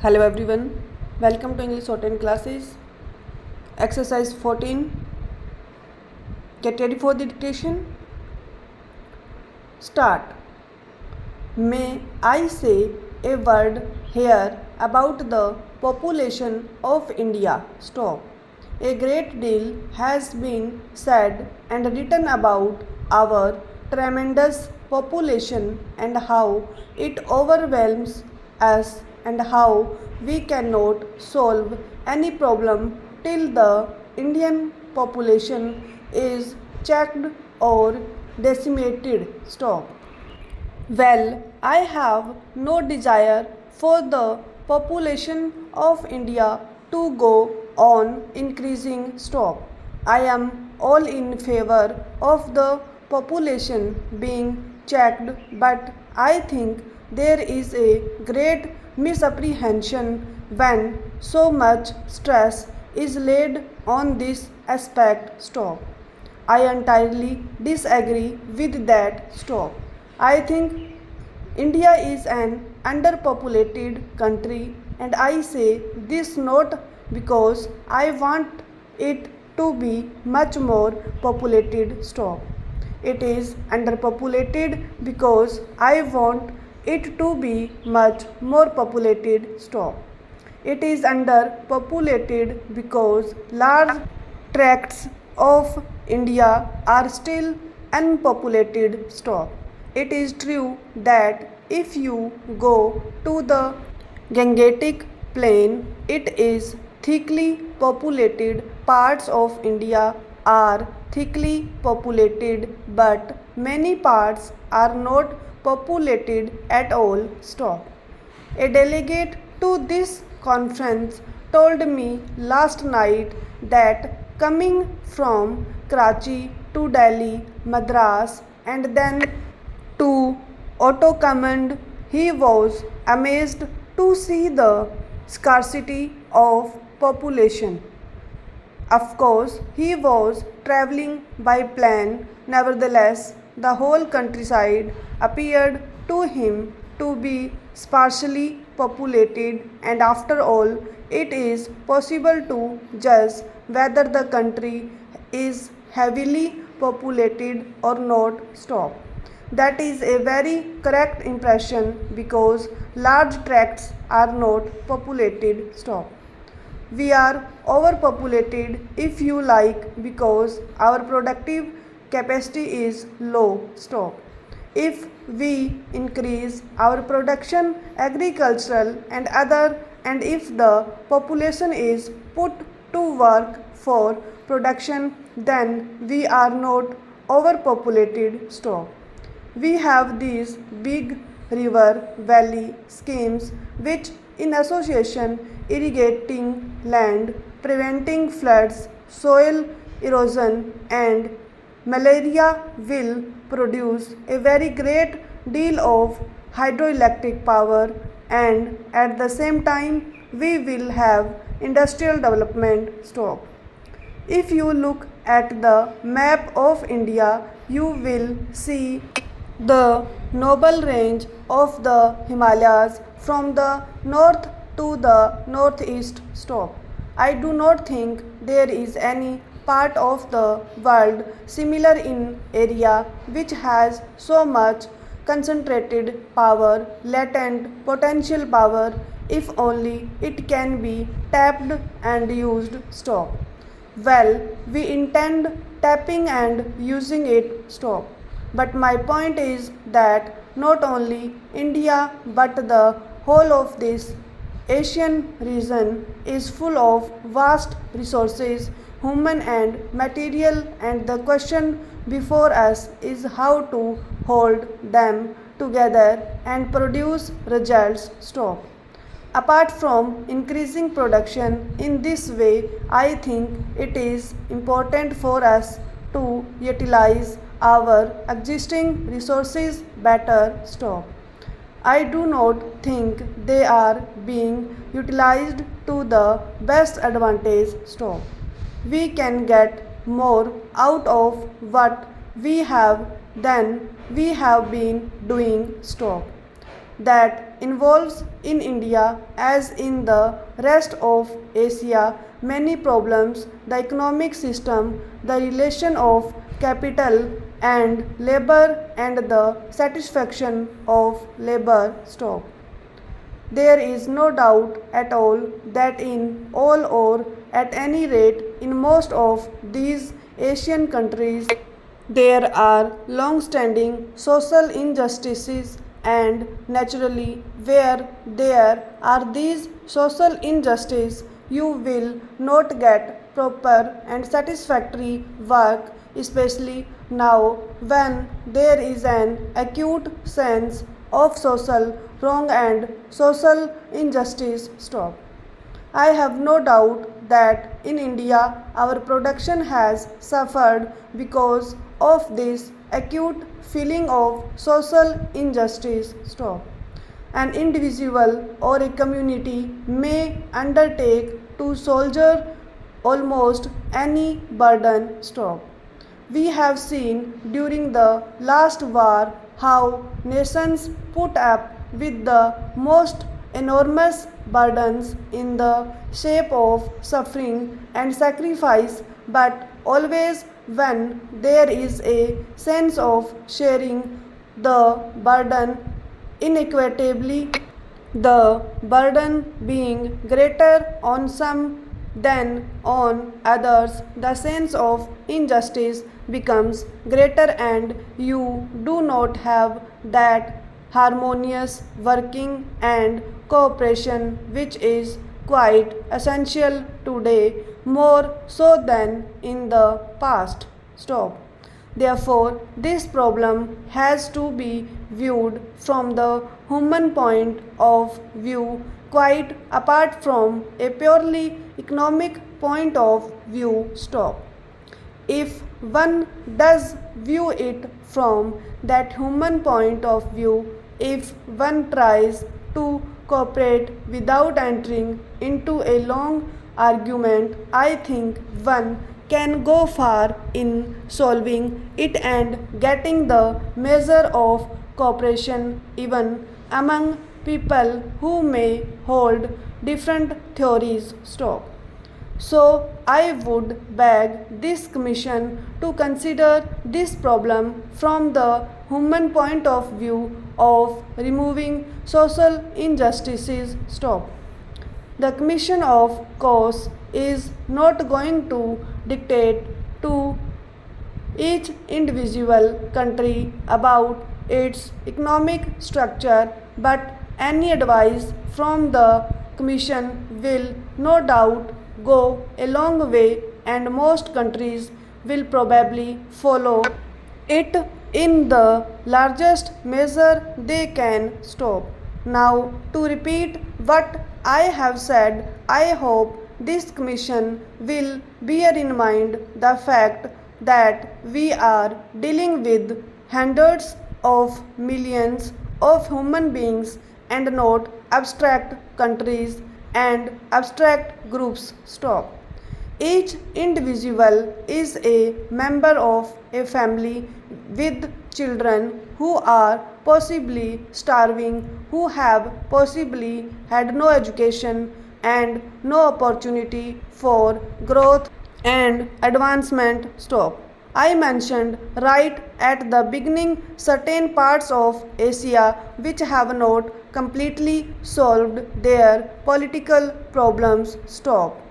Hello everyone, welcome to English Shorthand classes. Exercise 14. Get ready for the dictation. Start. May I say a word here about the population of India? Stop. A great deal has been said and written about our tremendous population and how it overwhelms us and how we cannot solve any problem till the Indian population is checked or decimated. Stop. Well, I have no desire for the population of India to go on increasing. Stop. I am all in favor of the population being checked, but I think there is a great misapprehension when so much stress is laid on this aspect. Stop. I entirely disagree with that. Stop. I think India is an underpopulated country, and I say this not because I want it to be much more populated. Stop. It is underpopulated because I want it to be much more populated. Stop. It is underpopulated because large tracts of India are still unpopulated. Stop. It is true that if you go to the Gangetic Plain, it is thickly populated. Parts of India are thickly populated, but many parts are not populated at all. Stop. A delegate to this conference told me last night that coming from Karachi to Delhi, Madras, and then to Ottacommand, he was amazed to see the scarcity of population. Of course, he was traveling by plane. Nevertheless, the whole countryside appeared to him to be sparsely populated, and after all, it is possible to judge whether the country is heavily populated or not. Stop. That is a very correct impression because large tracts are not populated. Stop. We are overpopulated, if you like, because our productive capacity is low. Stop. If we increase our production, agricultural and other, and if the population is put to work for production, then we are not overpopulated. Stop. We have these big river valley schemes which in association irrigating land, preventing floods, soil erosion and malaria will produce a very great deal of hydroelectric power, and at the same time we will have industrial development. Stop. If you look at the map of India, you will see the noble range of the Himalayas from the north to the northeast. Stop. I do not think there is any part of the world similar in area which has so much concentrated power, latent potential power, if only it can be tapped and used. Stop. Well, we intend tapping and using it. Stop. But my point is that not only India but the whole of this Asian region is full of vast resources, human and material, and the question before us is how to hold them together and produce results. Stop. Apart from increasing production in this way, I think it is important for us to utilize our existing resources better. Stop. I do not think they are being utilized to the best advantage. Stop. We can get more out of what we have than we have been doing. Stop. that involves in India as in the rest of Asia many problems, the economic system, the relation of capital and labor and the satisfaction of labor stock. There is no doubt at all that in all or at any rate in most of these Asian countries there are long-standing social injustices and naturally where there are these social injustices you will not get proper and satisfactory work, especially now when there is an acute sense of social wrong and social injustice. Stop. I have no doubt that in India our production has suffered because of this acute feeling of social injustice. Stop. An individual or a community may undertake to shoulder almost any burden. Stop. We have seen during the last war how nations put up with the most enormous burdens in the shape of suffering and sacrifice, but always when there is a sense of sharing the burden inequitably, the burden being greater on some than on others, the sense of injustice becomes greater, and you do not have that harmonious working and cooperation which is quite essential today more so than in the past. Stop. Therefore, this problem has to be viewed from the human point of view quite apart from a purely economic point of view. Stop. If one does view it from that human point of view, if one tries to cooperate without entering into a long argument, I think one can go far in solving it and getting the measure of cooperation even among people who may hold different theories. Stop. So, I would beg this commission to consider this problem from the human point of view of removing social injustices. Stop. The commission, of course, is not going to dictate to each individual country about its economic structure, but any advice from the commission will no doubt go a long way, and most countries will probably follow it in the largest measure they can. Stop. Now, to repeat what I have said, I hope this commission will bear in mind the fact that we are dealing with hundreds of millions of human beings and not abstract countries and abstract groups. Stop. Each individual is a member of a family with children who are possibly starving, who have possibly had no education and no opportunity for growth and advancement. Stop. I mentioned right at the beginning certain parts of Asia which have not completely solved their political problems. Stop.